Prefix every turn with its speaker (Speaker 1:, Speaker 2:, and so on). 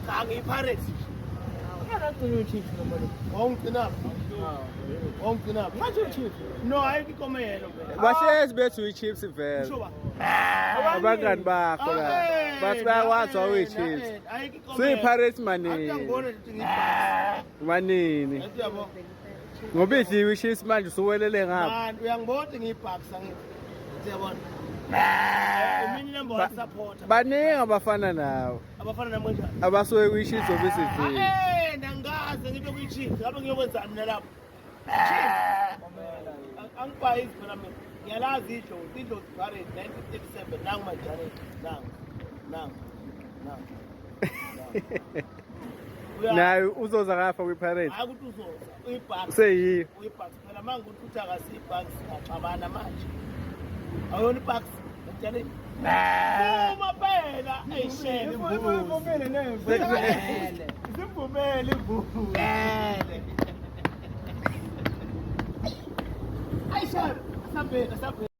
Speaker 1: Kangi Pirates. No, I come here.
Speaker 2: Bashes bethu i-chips vele. Abangani bakho la. Bathi bayawazi wawo i-chips. Suyi-Pirates manini. Ngoba idliwe i-chips manje usuwelele ngapha.
Speaker 1: Man, uyangibona ngiyibhakisa ngithi. Siyabona. Mina number one supporter.
Speaker 2: Baningi abafana nawe.
Speaker 1: Abafana nami kanjani?
Speaker 2: Abasuke kwi-chips obesidlile.
Speaker 1: Nangaze ngibe kwi-chips. Ngabe ngiyokwenzani mina lapho? Angibhayizi phela mina. Ngiyalazi idlozi Pirates 1937 nangu manjani nangu.
Speaker 2: Naye uzoza ngapha kwi-Pirates.
Speaker 1: Hayi ukuthi uzoza uyibhakisi.
Speaker 2: Seyiyo.
Speaker 1: Uyibhakisi phela manje ukuthi uthi akasiyibhakisi sixabana manje. Awuyona ibhakisi njani? Uma phela eyishele imbuzi. Sivumele imbuzi. Ayishele. Sabheka.